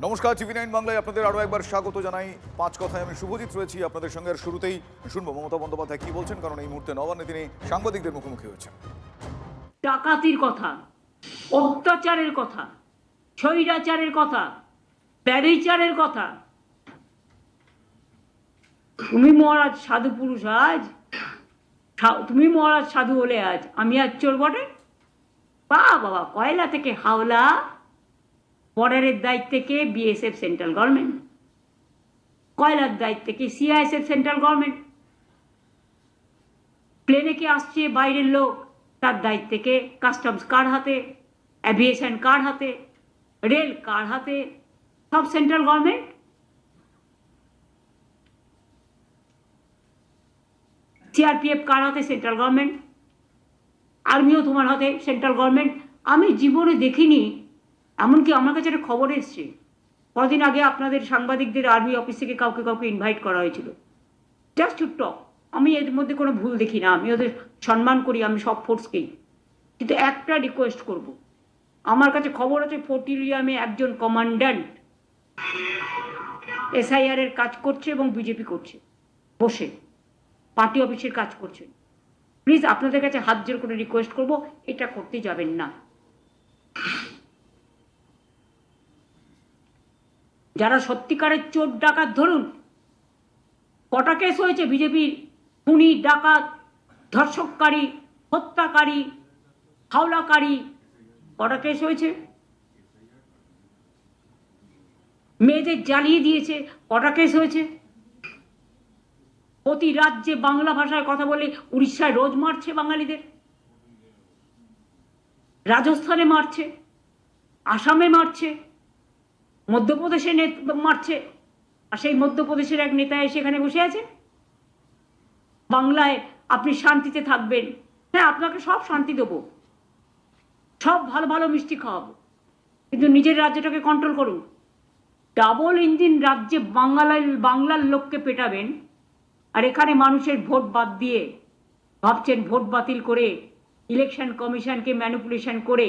নমস্কার, টিভি9 বাংলায় আপনাদের আরও একবার স্বাগত জানাই। পাঁচ কথায় আমি শুভজিৎ রয়েছি আপনাদের সঙ্গে। আর শুরুতেই শুনবো মমতা বন্দ্যোপাধ্যায় কি বলছেন, কারণ এই মুহূর্তে নবান্নে তিনি সাংবাদিকদের মুখোমুখি হয়েছেন। ডাকাতির কথা, অত্যাচারের কথা, স্বৈরাচারের কথা, ব্যভিচারের কথা। তুমি মহারাজ সাধু পুরুষ আজ, তুমি মহারাজ সাধু হলে আজ আমি আজ চোর বটে। বাবা, কয়লা থেকে হাওলা, বর্ডারের দায়িত্ব থেকে বিএসএফ সেন্ট্রাল গভর্নমেন্ট, কয়লার দায়িত্ব থেকে সিআইএসএফ সেন্ট্রাল গভর্নমেন্ট, প্লেনে কে আসছে বাইরের লোক তার দায়িত্ব থেকে কাস্টমস কার হাতে, অ্যাভিয়েশন কার হাতে, রেল কার হাতে, সব সেন্ট্রাল গভর্নমেন্ট। সিআরপিএফ কার হাতে, সেন্ট্রাল গভর্নমেন্ট। আর্মিও তোমার হাতে, সেন্ট্রাল গভর্নমেন্ট। আমি জীবনে দেখিনি, এমনকি আমার কাছে একটা খবর এসছে, কদিন আগে আপনাদের সাংবাদিকদের আর্মি অফিস থেকে কাউকে কাউকে ইনভাইট করা হয়েছিল জাস্ট টু টক। আমি এর মধ্যে কোনো ভুল দেখি না, আমি ওদের সম্মান করি, আমি সব ফোর্সকেই। কিন্তু একটা রিকোয়েস্ট করব, আমার কাছে খবর আছে ফোর্টিলিয়ামে একজন কমান্ড্যান্ট এসআইআর এর কাজ করছে এবং বিজেপি করছে, বসে পার্টি অফিসের কাজ করছে। প্লিজ আপনাদের কাছে হাত জোর করে রিকোয়েস্ট করব, এটা করতে যাবেন না। যারা সত্যিকারের চোর ডাকাত, ধরুন কটা কেস হয়েছে বিজেপির, খুনি, ডাকাত, ধর্ষককারী, হত্যাকারী, হাওলাকারী, কটা কেস হয়েছে? মেয়েদের জ্বালিয়ে দিয়েছে, কটা কেস হয়েছে? প্রতি রাজ্যে বাংলা ভাষায় কথা বলে উড়িষ্যায় রোজ মারছে বাঙালিদের, রাজস্থানে মারছে, আসামে মারছে, মধ্যপ্রদেশে মারছে। আর সেই মধ্যপ্রদেশের এক নেতা এসে এখানে বসে আছে। বাংলায় আপনি শান্তিতে থাকবেন, হ্যাঁ আপনাকে সব শান্তি দেবো, সব ভালো ভালো মিষ্টি খাওয়াবো, কিন্তু নিজের রাজ্যটাকে কন্ট্রোল করুন। ডাবল ইঞ্জিন রাজ্যে বাংলার লোককে পেটাবেন, আর এখানে মানুষের ভোট বাদ দিয়ে ভাবছেন ভোট বাতিল করে ইলেকশন কমিশনকে ম্যানিপুলেশন করে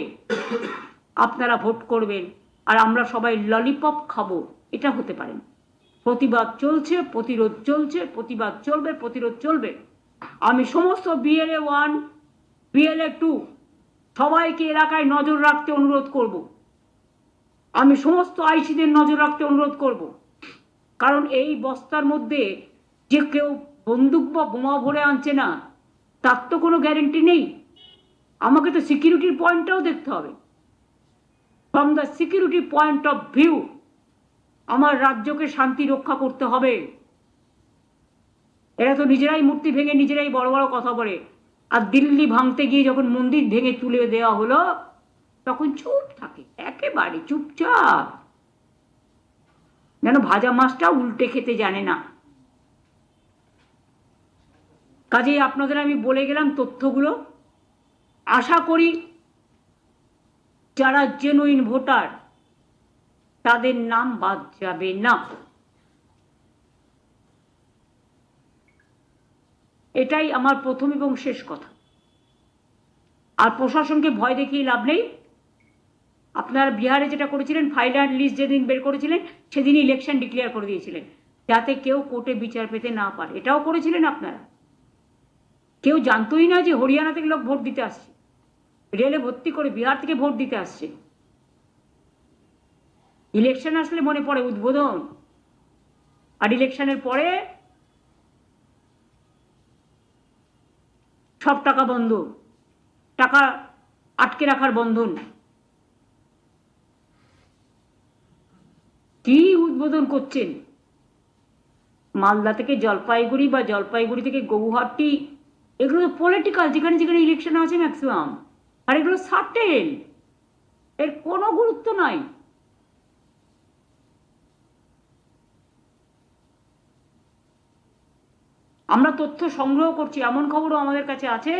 আপনারা ভোট করবেন আর আমরা সবাই ললিপপ খাবো। এটা হতে পারে না। প্রতিবাদ চলছে, প্রতিরোধ চলছে, প্রতিবাদ চলবে, প্রতিরোধ চলবে। আমি সমস্ত বিএলএ 1, বিএলএ 2 সবাইকে এলাকায় নজর রাখতে অনুরোধ করব। আমি সমস্ত আইসিদের নজর রাখতে অনুরোধ করব, কারণ এই বস্তার মধ্যে যে কেউ বন্দুক বা বোমা ভরে আনছে না, তার তো কোনো গ্যারেন্টি নেই। আমাকে তো সিকিউরিটির পয়েন্টটাও দেখতে হবে। From the security point of view আমার রাজ্যকে শান্তি রক্ষা করতে হবে। এরা তো নিজেরাই মূর্তি ভেঙে নিজেরাই বড় বড় কথা বলে, আর দিল্লি ভাঙতে গিয়ে যখন মন্দির ভেঙে তুলে দেওয়া হলো তখন চুপ থাকে, একেবারে চুপচাপ, যেন ভাজা মাছটা উল্টে খেতে জানে না। কাজেই আপনাদের আমি বলে গেলাম তথ্যগুলো। আশা করি যারা জেনুইন ভোটার তাদের নাম বাদ যাবে না। এটাই আমার প্রথম এবং শেষ কথা। আর প্রশাসনকে ভয় দেখিয়ে লাভ নেই। আপনারা বিহারে যেটা করেছিলেন, ফাইনাল লিস্ট যেদিন বের করেছিলেন সেদিন ইলেকশন ডিক্লেয়ার করে দিয়েছিলেন, যাতে কেউ কোর্টে বিচার পেতে না পারে। এটাও করেছিলেন আপনারা। কেউ জানতোই না যে হরিয়ানা থেকে লোক ভোট দিতে আসছে, রেলে ভর্তি করে বিহার থেকে ভোট দিতে আসছে। ইলেকশন আসলে মনে পড়ে উদ্বোধন, আর ইলেকশনের পরে সব টাকা বন্ধ, টাকা আটকে রাখার বন্ধন। কি উদ্বোধন করছেন? মালদা থেকে জলপাইগুড়ি বা জলপাইগুড়ি থেকে গৌহাটি, এগুলো তো পলিটিক্যাল, যেখানে যেখানে ইলেকশন আছে ম্যাক্সিমাম। আর এগুলো সার্টেন, এর কোনো গুরুত্ব নাই। আমরা তথ্য সংগ্রহ করছি, এমন খবরও আমাদের কাছে আছে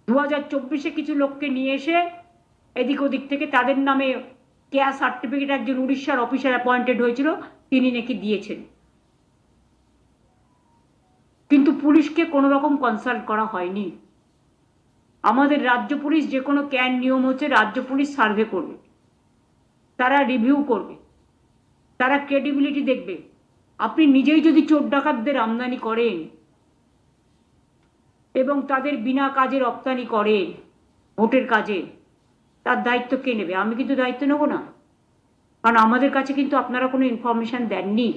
2024-এ কিছু লোককে নিয়ে এসে এদিক ওদিক থেকে তাদের নামে কেয়ার সার্টিফিকেট একজন উড়িষ্যার অফিসার অ্যাপয়েন্টেড হয়েছিল, তিনি নাকি দিয়েছেন। কিন্তু পুলিশকে কোনো রকম কনসাল্ট করা হয়নি। আমাদের রাজ্য পুলিশ যে কোনো ক্যান নিয়ম হচ্ছে রাজ্য পুলিশ সার্ভে করবে, তারা রিভিউ করবে, তারা ক্রেডিবিলিটি দেখবে। আপনি নিজেই যদি চোর ডাকাতদের আমদানি করেন এবং তাদের বিনা কাজে রপ্তানি করেন ভোটের কাজে, তার দায়িত্ব কে নেবে? আমি কিন্তু দায়িত্ব নেব না, কারণ আমাদের কাছে কিন্তু আপনারা কোনো ইনফরমেশন দেননি।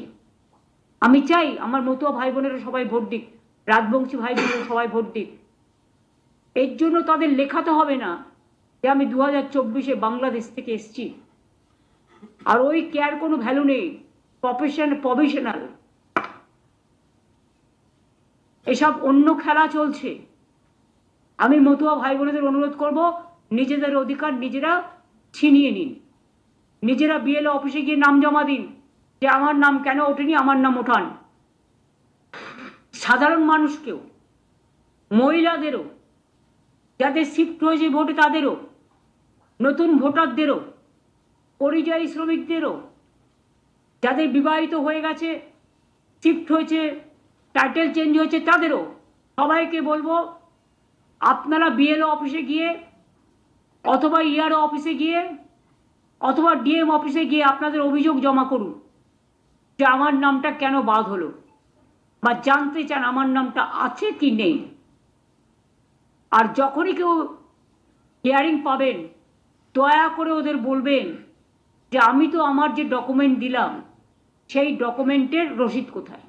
আমি চাই আমার মতুয়া ভাই বোনেরা সবাই ভোট দিক, রাজবংশী ভাই বোনেরা সবাই ভোট দিক। এর জন্য তাদের লেখাতে হবে না যে আমি 2024-এ বাংলাদেশ থেকে এসছি। আর ওই কেয়ার কোনো ভ্যালু নেই, প্রফেশনাল এসব অন্য খেলা চলছে। আমি মতুয়া ভাই বোনেদের অনুরোধ করব, নিজেদের অধিকার নিজেরা ছিনিয়ে নিন। নিজেরা বিএলও অফিসে গিয়ে নাম জমা দিন যে আমার নাম কেন ওঠেনি, আমার নাম ওঠান। সাধারণ মানুষকেও, মহিলাদেরও, যাদের শিফট হয়েছে ভোটে তাদেরও, নতুন ভোটারদেরও, পরিযায়ী শ্রমিকদেরও, যাদের বিবাহিত হয়ে গেছে, শিফট হয়েছে, টাইটেল চেঞ্জ হয়েছে তাদেরও, সবাইকে বলবো আপনারা বিএলও অফিসে গিয়ে অথবা ইআরও অফিসে গিয়ে অথবা ডিএম অফিসে গিয়ে আপনাদের অভিযোগ জমা করুন যে আমার নামটা কেন বাদ হলো, বা জানতে চান আমার নামটা আছে কি নেই। আর যখনই কেউ হিয়ারিং পাবেন, দয়া করে ওদের বলবেন যে আমি তো আমার যে ডকুমেন্ট দিলাম সেই ডকুমেন্টের রসিদ কোথায়।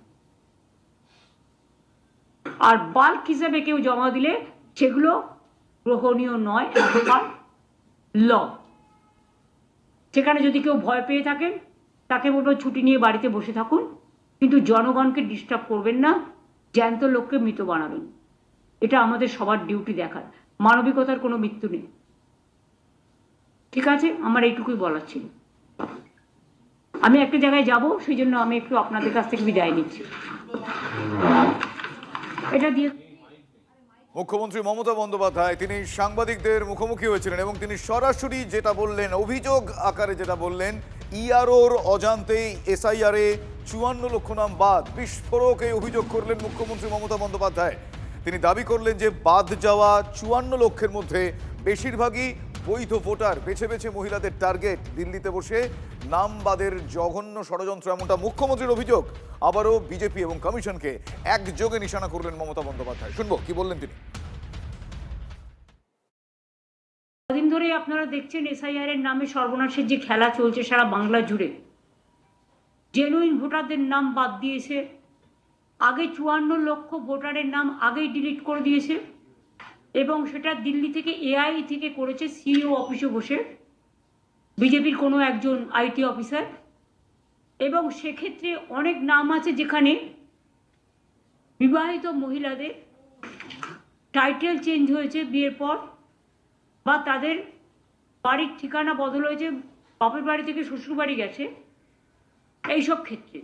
আর বাল্ক হিসেবে কেউ জমা দিলে সেগুলো গ্রহণীয় নয় এখনকার ল। সেখানে যদি কেউ ভয় পেয়ে থাকেন তাকে বলবো ছুটি নিয়ে বাড়িতে বসে থাকুন, কিন্তু জনগণকে ডিস্টার্ব করবেন না, জ্যান্ত লোককে মৃত বানাবেন। এটা আমাদের সবার ডিউটি দেখার। মানবিকতার কোনো মৃত্যু নেই। ঠিক আছে, আমার এইটুকুই বলার ছিল। আমি একটা জায়গায় যাব, সেই জন্য আমি একটু আপনাদের কাছ থেকে বিদায় নিচ্ছি। এটা দিয়ে মুখ্যমন্ত্রী মমতা বন্দ্যোপাধ্যায় তিনি সাংবাদিকদের মুখোমুখি হয়েছিলেন এবং তিনি সরাসরি যেটা বললেন, অভিযোগ আকারে যেটা বললেন, ইআরওর অজান্তেই এসআইআরে 54 লক্ষ নাম বাদ। বিস্ফোরক এই অভিযোগ করলেন মুখ্যমন্ত্রী মমতা বন্দ্যোপাধ্যায়। তিনি দাবি করলেন যে বাদ যাওয়া 54 লক্ষের মধ্যে বেশিরভাগই বৈধ ভোটার। বেছে বেছে মহিলাদের টার্গেট। দিল্লিতে বসে নাম বাদের জঘন্য ষড়যন্ত্র, এমনটা মুখ্যমন্ত্রীর অভিযোগ। আবারও বিজেপি এবং কমিশনকে একযোগে নিশানা করলেন মমতা বন্দ্যোপাধ্যায়। শুনবো কি বললেন তিনি। কদিন ধরে আপনারা দেখছেন এসআইআর এর নামে সর্বনাশের যে খেলা চলছে সারা বাংলা জুড়ে। জেনুইন ভোটারদের নাম বাদ দিয়েছে। আগে 54 লক্ষ ভোটারের নাম আগেই ডিলিট করে দিয়েছে এবং সেটা দিল্লি থেকে এআই থেকে করেছে সিইও অফিসে বসে বিজেপির কোনো একজন আইটি অফিসার। এবং সেক্ষেত্রে অনেক নাম আছে যেখানে বিবাহিত মহিলাদের টাইটেল চেঞ্জ হয়েছে বিয়ের পর, বা তাদের বাড়ির ঠিকানা বদল হয়েছে, বাপের বাড়ি থেকে শ্বশুর বাড়ি গেছে। এইসব ক্ষেত্রে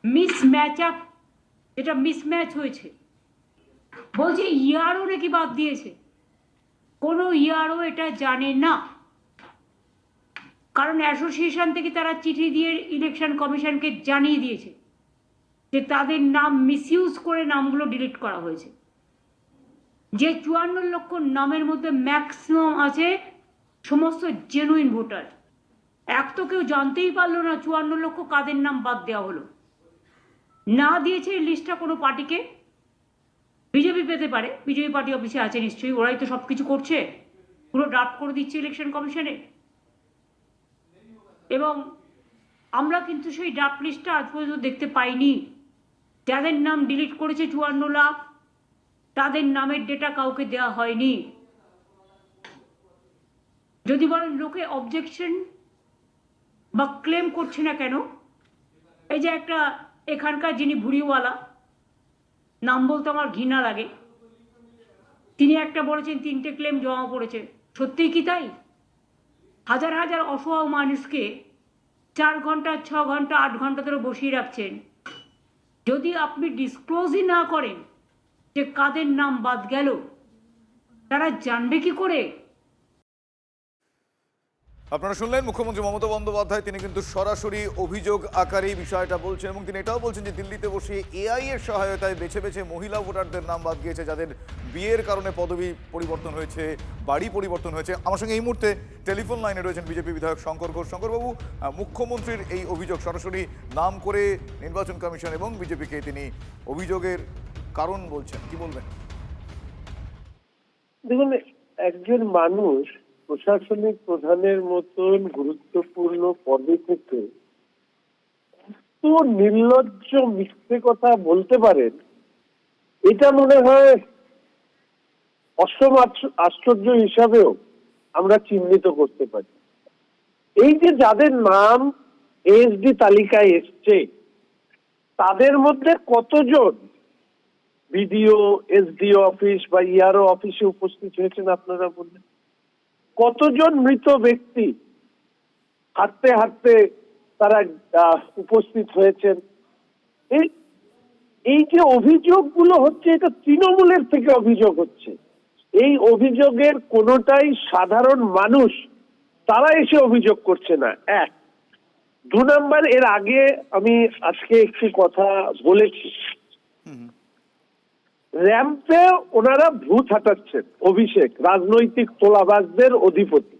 মিসম্যাচ আপ, যেটা মিসম্যাচ হয়েছে, বলছে ইআরও নাকি বাদ দিয়েছে। কোনো ইআরও এটা জানে না, কারণ অ্যাসোসিয়েশন থেকে তারা চিঠি দিয়ে ইলেকশন কমিশনকে জানিয়ে দিয়েছে যে তাদের নাম মিসইউজ করে নামগুলো ডিলিট করা হয়েছে। যে 54 লক্ষ নামের মধ্যে ম্যাক্সিমাম আছে সমস্ত জেনুইন ভোটার। এক তো কেউ জানতেই পারলো না 54 লক্ষ কাদের নাম বাদ দেওয়া হলো। না দিয়েছে এই লিস্টটা কোনো পার্টিকে, বিজেপি পেতে পারে, বিজেপি পার্টি অফিসে আছে নিশ্চয়ই, ওরাই তো সব কিছু করছে, পুরো ড্রাফট করে দিচ্ছে ইলেকশন কমিশনে। এবং আমরা কিন্তু সেই ড্রাফট লিস্টটা আজ পর্যন্ত দেখতে পাইনি। যাদের নাম ডিলিট করেছে 54 লাখ, তাদের নামের ডেটা কাউকে দেওয়া হয়নি। যদি বলেন লোকে অবজেকশন বা ক্লেম করছে না কেন, এই যে একটা এখানকার যিনি ভুড়িওয়ালা, নাম বলতে আমার ঘৃণা লাগে, তিনি একটা বলেছেন 3টে ক্লেম জমা পড়েছে। সত্যিই কি তাই? হাজার হাজার অসহায় মানুষকে 4 ঘন্টা 6 ঘন্টা 8 ঘন্টা ধরে বসিয়ে রাখছেন। যদি আপনি ডিসক্লোজই না করেন যে কাদের নাম বাদ গেল, তারা জানবে কি করে? আপনারা শুনলেন মুখ্যমন্ত্রী মমতা বন্দ্যোপাধ্যায় তিনি কিন্তু সরাসরি অভিযোগ আকারে এই বিষয়টা বলছেন এবং তিনি এটাও বলছেন যে দিল্লিতে বসে এআই এর সহায়তায় বেছে বেছে মহিলা ভোটারদের নাম বাদ গিয়েছে যাদের বিয়ের কারণে পদবি পরিবর্তন হয়েছে, বাড়ি পরিবর্তন হয়েছে। আমার সঙ্গে এই মুহূর্তে টেলিফোন লাইনে রয়েছেন বিজেপি বিধায়ক শঙ্কর ঘোষ। শঙ্করবাবু, মুখ্যমন্ত্রীর এই অভিযোগ সরাসরি নাম করে নির্বাচন কমিশন এবং বিজেপিকে তিনি অভিযোগের কারণ বলছেন, কি বলবেন? দেখুন, একজন মানুষ প্রশাসনিক প্রধানের মতন গুরুত্বপূর্ণ পদে থেকে তো নির্লজ্জ মিথ্যে কথা বলতে পারেন, এটা মনে হয় অসম আশ্চর্য হিসাবেও আমরা চিহ্নিত করতে পারি। এই যে যাদের নাম এসডি তালিকায় এসছে তাদের মধ্যে কতজন বিডিও, এসডিও অফিস বা ইআরও অফিসে উপস্থিত হয়েছেন আপনারা বললেন? কতজন মৃত ব্যক্তি হাঁটতে হাঁটতে তারা উপস্থিত হয়েছেন? এই যে অভিযোগগুলো হচ্ছে, এটা তৃণমূলের থেকে অভিযোগ হচ্ছে। এই অভিযোগের কোনোটাই সাধারণ মানুষ তারা এসে অভিযোগ করছে না। এক, দু নম্বর, এর আগে আমি আজকে একটি কথা বলেছি, র্যাম্পে ওনারা ভূত হাঁটাচ্ছেন। অভিষেক রাজনৈতিক তোলাবাজদের অধিপতি।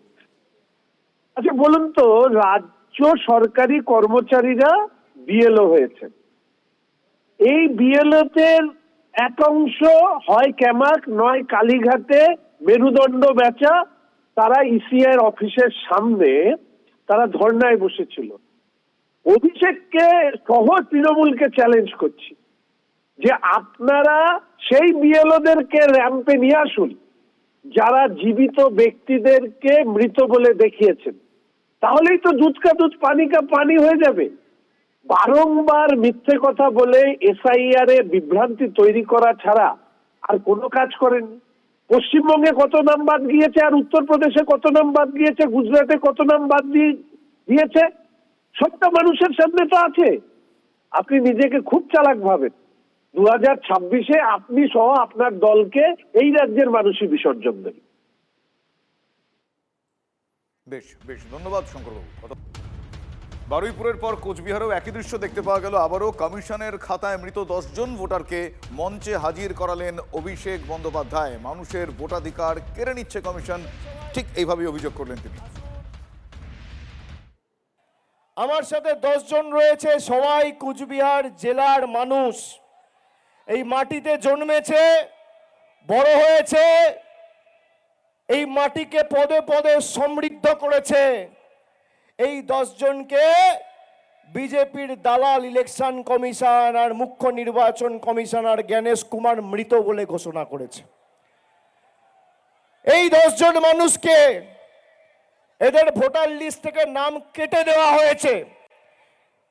আচ্ছা বলুন তো, রাজ্য সরকারি কর্মচারীরা বিএলও হয়েছেন, এই বিএলওদের এক অংশ হয় ক্যামাক নয় কালীঘাটে মেরুদণ্ড বেচা, তারা ইসিআই অফিসের সামনে তারা ধর্নায় বসেছিল। অভিষেককে সহ তৃণমূলকে চ্যালেঞ্জ করছি যে আপনারা সেই বিএলওদেরকে র্যাম্পে নিয়ে আসুন যারা জীবিত ব্যক্তিদেরকে মৃত বলে দেখিয়েছেন, তাহলেই তো দুধ কা দুধ পানি কা পানি হয়ে যাবে। বারংবার মিথ্যে কথা বলে এসআইআর এ বিভ্রান্তি তৈরি করা ছাড়া আর কোনো কাজ করেননি। পশ্চিমবঙ্গে কত নাম বাদ গিয়েছে, আর উত্তরপ্রদেশে কত নাম বাদ গিয়েছে, গুজরাটে কত নাম বাদ দিয়েছে, সবটা মানুষের সামনে তো আছে। আপনি নিজেকে খুব চালাক ভাবেন, 2026-এ আপনি সহ আপনার দলকে এই রাজ্যের মানুষই বিসর্জন দেবে। বেশ বেশ, ধন্যবাদ শঙ্করবাবু। বারুইপুরের পর কোচবিহারেও একই দৃশ্য দেখতে পাওয়া গেল। আবারও কমিশনের খাতায় মৃত 10 জন ভোটারকে মঞ্চে হাজির করালেন অভিষেক বন্দ্যোপাধ্যায়। মানুষের ভোটাধিকার কেড়ে নিচ্ছে কমিশন, ঠিক এইভাবেই অভিযোগ করলেন তিনি। আমার সাথে 10 জন রয়েছে, সবাই কুচবিহার জেলার মানুষ। এই মাটিতে জন্মেছে, বড় হয়েছে, এই মাটিকে পদে পদে সমৃদ্ধ করেছে। এই 10 জনকে বিজেপির দালাল ইলেকশন কমিশন আর মুখ্য নির্বাচন কমিশনার জ্ঞানেশ কুমার মৃত বলে ঘোষণা করেছে। এই 10 জন মানুষকে এদের ভোটার লিস্ট থেকে নাম কেটে দেওয়া হয়েছে,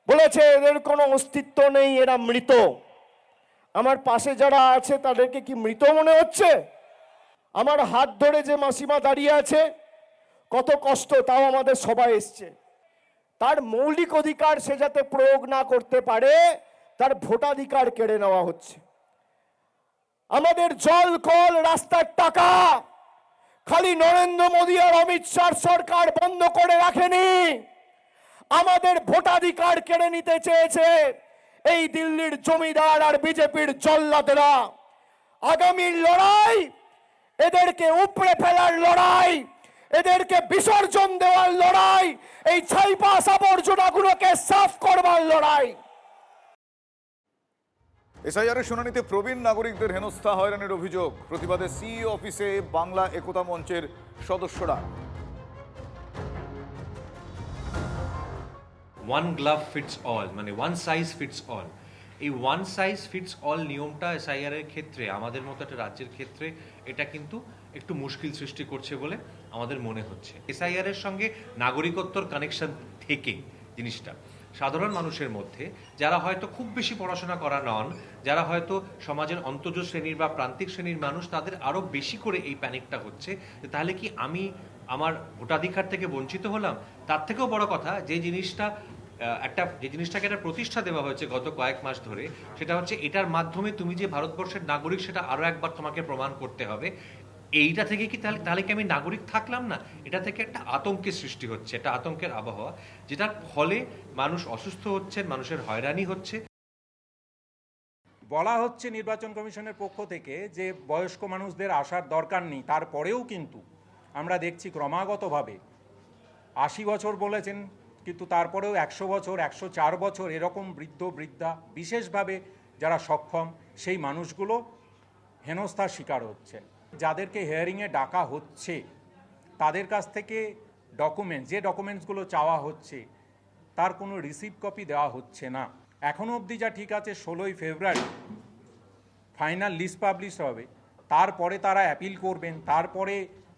বলেছে এদের কোনো অস্তিত্ব নেই, এরা মৃত। আমার পাশে যারা আছে তাদেরকে কি মৃত মনে হচ্ছে? আমার হাত ধরে যে মাসিমা দাঁড়িয়ে আছে, কত কষ্ট, তাও আমাদের সবাই এসছে। তার মৌলিক অধিকার সে যাতে প্রয়োগ না করতে পারে, তার ভোটাধিকার কেড়ে নেওয়া হচ্ছে। আমাদের জল, কল, রাস্তার টাকা খালি নরেন্দ্র মোদী আর অমিত শাহ সরকার বন্ধ করে রাখেনি, আমাদের ভোটাধিকার কেড়ে নিতে চেয়েছে এই দিল্লির জমিদার আর বিজেপির জল্লাদেরা। আগামীর লড়াই এদেরকে উপড়ে ফেলার লড়াই, এদেরকে বিসর্জন দেওয়ার লড়াই, এই ছাইপাস আবর্জনাগুলোকে সাফ করবার লড়াই। এসআইআরের শুনানিতে প্রবীণ নাগরিকদের হেনস্থা হয়রানির অভিযোগ, প্রতিবাদে সিইও অফিসে বাংলা একতা মঞ্চের সদস্যরা। ওয়ান গ্লাভ ফিটস অল, মানে ওয়ান সাইজ ফিটস অল। এই ওয়ান সাইজ ফিটস অল নিয়মটা এসআইআর এর ক্ষেত্রে, আমাদের মতো একটা রাজ্যের ক্ষেত্রে এটা কিন্তু একটু মুশকিল সৃষ্টি করছে বলে আমাদের মনে হচ্ছে। এসআইআর এর সঙ্গে নাগরিকত্বর কানেকশন থেকে জিনিসটা সাধারণ মানুষের মধ্যে, যারা হয়তো খুব বেশি পড়াশোনা করা নন, যারা হয়তো সমাজের অন্তর্জ শ্রেণীর বা প্রান্তিক শ্রেণীর মানুষ, তাদের আরও বেশি করে এই প্যানিকটা হচ্ছে যে তাহলে কি আমি আমার ভোটাধিকার থেকে বঞ্চিত হলাম। তার থেকেও বড় কথা, যে জিনিসটাকে একটা প্রতিষ্ঠা দেওয়া হয়েছে গত কয়েক মাস ধরে, সেটা হচ্ছে এটার মাধ্যমে তুমি যে ভারতবর্ষের নাগরিক সেটা আরও একবার তোমাকে প্রমাণ করতে হবে। এইটা থেকে কি তাহলে কি আমি নাগরিক থাকলাম না? এটা থেকে একটা আতঙ্কের সৃষ্টি হচ্ছে, একটা আতঙ্কের আবহাওয়া, যেটার ফলে মানুষ অসুস্থ হচ্ছেন, মানুষের হয়রানি হচ্ছে। বলা হচ্ছে নির্বাচন কমিশনের পক্ষ থেকে যে বয়স্ক মানুষদের আসার দরকার নেই, তারপরেও কিন্তু আমরা দেখছি ক্রমাগতভাবে 80 বছর বলেছেন, কিন্তু তারপরেও 100 বছর, 104 বছর এরকম বৃদ্ধ বৃদ্ধা, বিশেষভাবে যারা সক্ষম সেই মানুষগুলো হেনস্থার শিকার হচ্ছে। যাদেরকে হিয়ারিংয়ে ডাকা হচ্ছে তাদের কাছ থেকে যে ডকুমেন্টসগুলো চাওয়া হচ্ছে তার কোনো রিসিপ্ট কপি দেওয়া হচ্ছে না। এখনও অবধি যা ঠিক আছে 16ই ফেব্রুয়ারি ফাইনাল লিস্ট পাবলিশ হবে, তারপরে তারা অ্যাপিল করবেন, তারপরে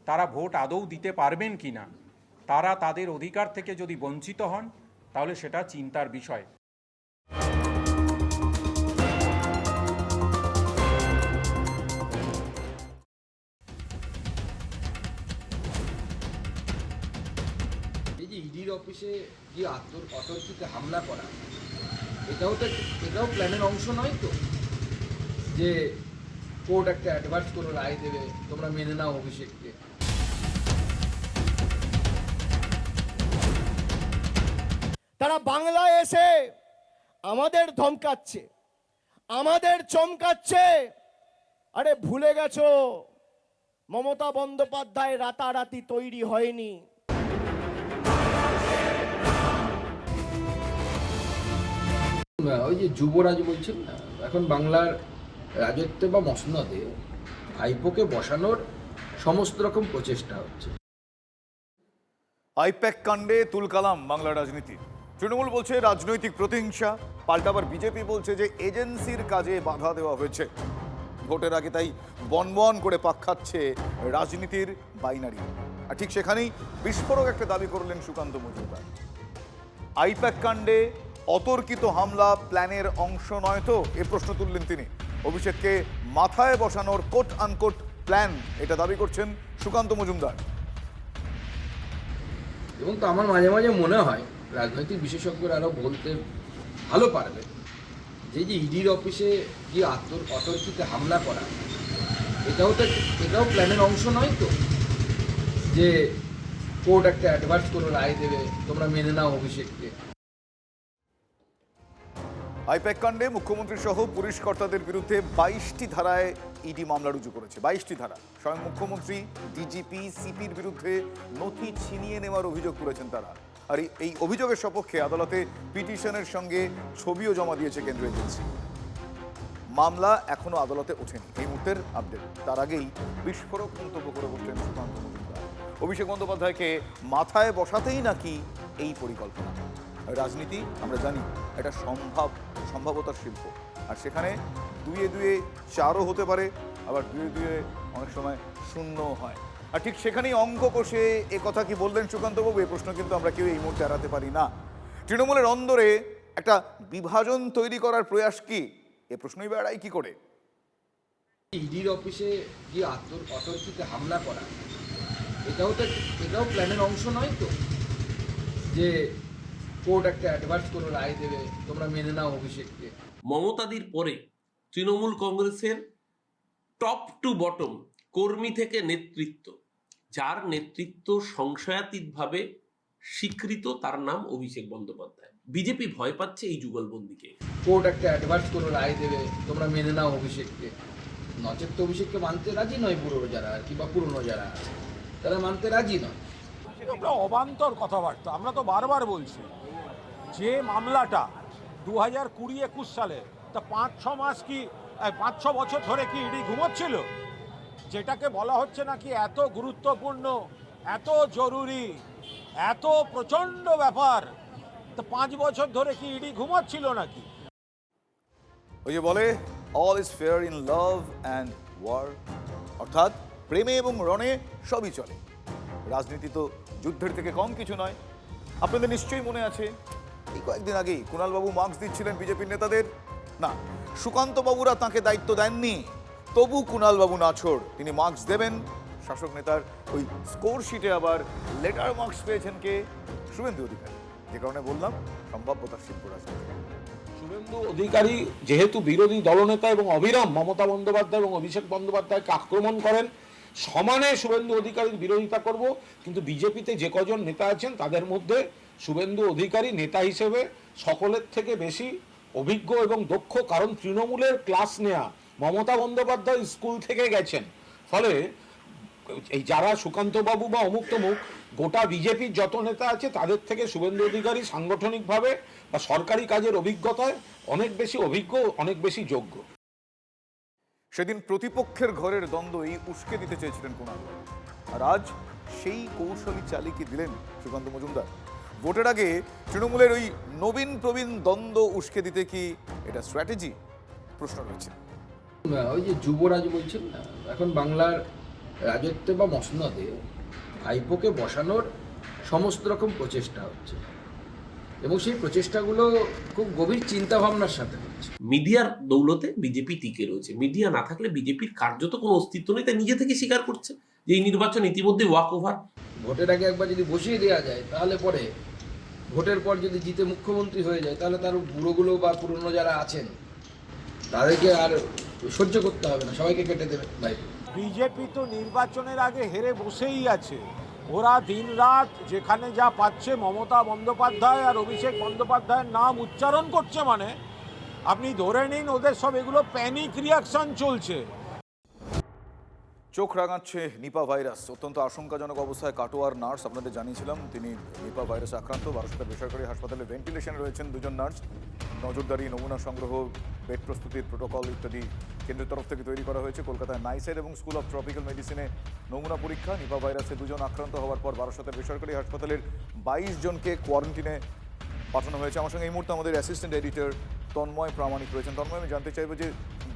তারা ভোট আদৌ দিতে পারবেন কি না, তারা তাদের অধিকার থেকে যদি বঞ্চিত হন তাহলে সেটা চিন্তার বিষয়। এই যে ইডির অফিসে গিয়ে অতর্কিত হামলা করা, এটাও প্ল্যানের অংশ নয় তো? যে কোর্ট একটা অ্যাডভান্স করে রায় দেবে, তোমরা মেনে নাও অভিষেককে। তারা বাংলায় এসে আমাদের ধমকাচ্ছে, আমাদের চমকাচ্ছে। আরে ভুলে গেছো মমতা বন্দ্যোপাধ্যায় রাতারাতি তৈরি হয়নি। ওই যে যুবরাজ বলছেন না, এখন বাংলার রাজত্বে বা মসনদে ভাইপোকে বসানোর সমস্ত রকম প্রচেষ্টা হচ্ছে। আইপ্যাক কাণ্ডে তুলকালাম বাংলা রাজনীতি। তৃণমূল বলছে রাজনৈতিক প্রতিহিংসা, পাল্টাবার বিজেপি বলছে যে এজেন্সির কাজে বাধা দেওয়া হয়েছে। ভোটের আগে তাই বনবন করে পাক খাচ্ছে রাজনীতির বাইনারি। আর ঠিক সেখানেই বিস্ফোরক একটা দাবি করলেন সুকান্ত মজুমদার। আইপ্যাক কাণ্ডে অতর্কিত হামলা প্ল্যানের অংশ নয় তো, এ প্রশ্ন তুললেন তিনি। অভিষেককে মাথায় বসানোর কোট আনকোট প্ল্যান, এটা দাবি করছেন সুকান্ত মজুমদার। এবং তো আমার মাঝে মাঝে মনে হয় রাজনৈতিক বিশেষজ্ঞরা আরও বলতে ভালো পারবে যে ইডির অফিসে গিয়ে অতর্কিত হামলা করা, এটাও প্ল্যানের অংশ নয় তো? যে কোর্ট একটা অ্যাডভান্স করে রায় দেবে, তোমরা মেনে নাও অভিষেককে। আইপ্যাক কাণ্ডে মুখ্যমন্ত্রী সহ পুলিশ কর্তাদের বিরুদ্ধে 22টি ধারায় ইডি মামলা রুজু করেছে। 22টি ধারা। স্বয়ং মুখ্যমন্ত্রী, ডিজিপি, সিপির বিরুদ্ধে নথি ছিনিয়ে নেওয়ার অভিযোগ তুলেছেন তারা। আর এই অভিযোগের সপক্ষে আদালতে পিটিশনের সঙ্গে ছবিও জমা দিয়েছে কেন্দ্রীয় এজেন্সি। মামলা এখনো আদালতে ওঠেনি, এই মুহূর্তের আপডেট। তার আগেই বিস্ফোরক মন্তব্য করে বসলেন সুকান্ত মজুমদার। অভিষেক বন্দ্যোপাধ্যায়কে মাথায় বসাতেই নাকি এই পরিকল্পনা। রাজনীতি আমরা জানি এটা সম্ভাবতার শিল্প, আর সেখানে দুয়ে দুয়ে চারও হতে পারে, আবার দুয়ে দুয়ে অনেক সময় শূন্যও হয়। আর ঠিক সেখানেই অঙ্ক কষে এ কথা কি বললেন সুকান্তবাবু, এই প্রশ্ন কিন্তু আমরা কেউ এই মুহূর্তে এড়াতে পারি না। তৃণমূলের অন্দরে একটা বিভাজন তৈরি করার প্রয়াস কি, এ প্রশ্নই বা এড়াই কি করে? ইডির অফিসে গিয়ে অতর্কিত হামলা করা, এটাও প্ল্যানের অংশ নয় তো? যে কোর্ট একটা অ্যাডভান্স করে রায় দেবে, তোমরা মেনে নাও অভিষেককে। মমতাদির পরে তৃণমূল কংগ্রেসের টপ টু বটম কর্মী থেকে নেতৃত্ব, যার নেতৃত্ব সংশয়াতীতভাবে স্বীকৃত, তার নাম অভিষেক বন্দ্যোপাধ্যায়। বিজেপি ভয় পাচ্ছে এই যুগলবন্দিকে। কোর্ট একটা অ্যাডভান্স করে রায় দেবে, তোমরা মেনে নাও অভিষেককে। নচেত তো অভিষেককে মানতে রাজি নয় পুরনো যারা আর কি, বা পুরনো যারা আছে তারা মানতে রাজি নয়। একটা অবান্তর কথাবার্তা। আমরা তো বারবার বলছি যে মামলাটা 2020-21 সালে, তা 5-6 মাস কি 5-6 বছর ধরে কি ইডি ঘুমোচ্ছিল? যেটাকে বলা হচ্ছে নাকি এত গুরুত্বপূর্ণ, এত জরুরি, এত প্রচণ্ড ব্যাপার, তা 5 বছর ধরে কি ইডি ঘুমোচ্ছিল নাকি? ওই যে বলে all is fair in love and war, অর্থাৎ প্রেমে এবং রণে সবই চলে। রাজনীতি তো যুদ্ধের থেকে কম কিছু নয়। আপনাদের নিশ্চয়ই মনে আছে এই কয়েকদিন আগেই কুণালবাবু মার্কস দিচ্ছিলেন বিজেপির নেতাদের। না, সুকান্ত বাবুরা তাঁকে দায়িত্ব দেননি, তবু কুণালবাবু নাছোড়, তিনি মার্কস দেবেন। শাসক নেতার ওই স্কোর শিটে আবার লেটার মার্কস পেয়েছেন কে? শুভেন্দু অধিকারী। যে কারণে বললাম সম্ভাব্যতার শিল্প রাজনীতি। শুভেন্দু অধিকারী যেহেতু বিরোধী দলনেতা এবং অবিরাম মমতা বন্দ্যোপাধ্যায় এবং অভিষেক বন্দ্যোপাধ্যায়কে আক্রমণ করেন, সমানে শুভেন্দু অধিকারীর বিরোধিতা করব, কিন্তু বিজেপিতে যে কজন নেতা আছেন তাদের মধ্যে শুভেন্দু অধিকারী নেতা হিসেবে সকলের থেকে বেশি অভিজ্ঞ এবং দক্ষ, কারণ তৃণমূলের ক্লাস নেয়া মমতা বন্দ্যোপাধ্যায় স্কুল থেকে গেছেন। ফলে এই যারা সুকান্ত বাবু বা অমুক তমুক গোটা বিজেপির যত নেতা আছে তাদের থেকে শুভেন্দু অধিকারী সাংগঠনিকভাবে বা সরকারি কাজের অভিজ্ঞতায় অনেক বেশি অভিজ্ঞ, অনেক বেশি যোগ্য। সেদিন প্রতিপক্ষের ঘরের দ্বন্দ্বই উস্কে দিতে চেয়েছিলেন কুণাল, আর আজ সেই কৌশলী চালিয়ে কি দিলেন সুকান্ত মজুমদার? ভোটের আগে তৃণমূলের ওই নবীন প্রবীণ দ্বন্দ্ব উস্কে দিতে কি এটা স্ট্র্যাটেজি? প্রশ্ন রয়েছে। ওই যে যুবরাজ বলছেন না, এখন বাংলার রাজত্বে বা মসনদে ভাইপোকে বসানোর সমস্ত রকম প্রচেষ্টা হচ্ছে, এবং সেই প্রচেষ্টাগুলো খুব গভীর চিন্তা ভাবনার সাথে হচ্ছে। মিডিয়ার দৌলতে বিজেপি টিকে রয়েছে। মিডিয়া না থাকলে বিজেপির কার্যত কোনো অস্তিত্ব নেই, তাই নিজে থেকে স্বীকার করছে যে এই নির্বাচন ইতিমধ্যে ওয়াক ওভার। ভোটের আগে একবার যদি বসিয়ে দেওয়া যায়, তাহলে পরে ভোটের পর যদি জিতে মুখ্যমন্ত্রী হয়ে যায়, তাহলে তার বুড়োগুলো বা পুরনো যারা আছেন তাদেরকে আর সহ্য করতে হবে না, সবাইকে কেটে দেবে ভাইপো। বিজেপি তো নির্বাচনের আগে হেরে বসেই আছে। ওরা দিনরাত যেখানে যা পাচ্ছে মমতা বন্দ্যোপাধ্যায় আর অভিষেক বন্দ্যোপাধ্যায়ের নাম উচ্চারণ করছে, মানে আপনি ধরে নিন ওদের সব এগুলো প্যানিক রিয়াকশন চলছে। চোখ রাঙাচ্ছে নিপা ভাইরাস। অত্যন্ত আশঙ্কাজনক অবস্থায় কাটোয়ার নার্স, আপনাদের জানিয়েছিলাম তিনি নিপা ভাইরাসে আক্রান্ত। বারাসাতের বেসরকারি হাসপাতালে ভেন্টিলেশনে রয়েছেন দুজন নার্স। নজরদারি, নমুনা সংগ্রহ, বেড প্রস্তুতির প্রোটোকল ইত্যাদি কেন্দ্রের তরফ থেকে তৈরি করা হয়েছে। কলকাতায় নাইসেড এবং স্কুল অফ ট্রপিক্যাল মেডিসিনে নমুনা পরীক্ষা। নিপা ভাইরাসে দুজন আক্রান্ত হওয়ার পর বারাসাতের বেসরকারি হাসপাতালের 22 জনকে কোয়ারেন্টিনে পাঠানো হয়েছে। আমার সঙ্গে এই মুহূর্তে আমাদের অ্যাসিস্ট্যান্ট এডিটর তন্ময় প্রামাণিক রয়েছেন। তন্ময়, আমি জানতে চাইবো যে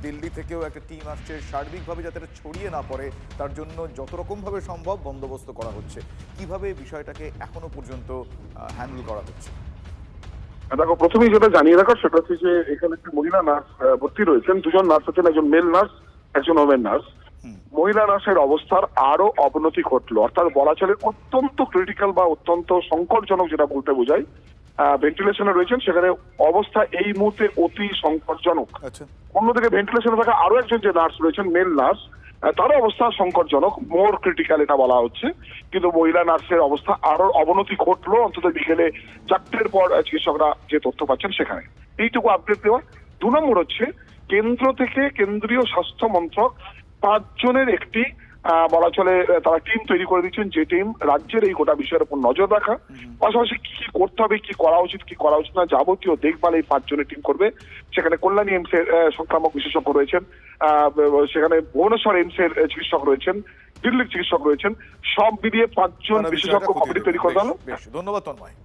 দিল্লি থেকেও একটা টিম আসছে, সার্বিকভাবে যাতে এটা ছড়িয়ে না পড়ে তার জন্য যত রকমভাবে সম্ভব বন্দোবস্ত করা হচ্ছে। কিভাবে বিষয়টাকে এখনো পর্যন্ত হ্যান্ডেল করা হচ্ছে? দেখো, প্রথমেই যেটা জানিয়ে রাখার সেটা হচ্ছে যে এখানে একটি মহিলা নার্স ভর্তি রয়েছেন। দুজন নার্স আছেন, একজন মেল নার্স, একজন ওমেন নার্স। মহিলা নার্সের অবস্থার আরো অবনতি ঘটলো, অর্থাৎ বলা চলে অত্যন্ত ক্রিটিক্যাল বা অত্যন্ত সংকটজনক, যেটা বলতে বোঝায়। ভেন্টিলেশনে রয়েছেন, সেখানে অবস্থা এই মুহূর্তে অতি সংকটজনক। অন্যদিকে ভেন্টিলেশনে থাকা আরো একজন যে নার্স রয়েছেন, মেল নার্স, তার অবস্থা সংকটজনক, মোর ক্রিটিক্যাল এটা বলা হচ্ছে। কিন্তু মহিলা নার্সের অবস্থা আরো অবনতি ঘটলো, অন্তত বিকেলে 4টের পর চিকিৎসকরা যে তথ্য পাচ্ছেন সেখানে। এইটুকু আপডেট দেওয়া। 2 নম্বর হচ্ছে কেন্দ্র থেকে কেন্দ্রীয় স্বাস্থ্য মন্ত্রক 5 জনের একটি বলা চলে তারা টিম তৈরি করে দিচ্ছেন, যে টিম রাজ্যের এই গোটা বিষয়ের উপর নজর রাখা, পাশাপাশি কি কি করতে হবে, কি করা উচিত, কি করা উচিত না, যাবতীয় দেখভাল এই 5 জনের টিম করবে। সেখানে কল্যাণী এইমস এর সংক্রামক বিশেষজ্ঞ রয়েছেন, সেখানে ভুবনেশ্বর এইমস এর চিকিৎসক রয়েছেন, দিল্লির চিকিৎসক রয়েছেন, সব মিলিয়ে 5 জন বিশেষজ্ঞ কমিটি তৈরি করা হলো। ধন্যবাদ তন্ময়।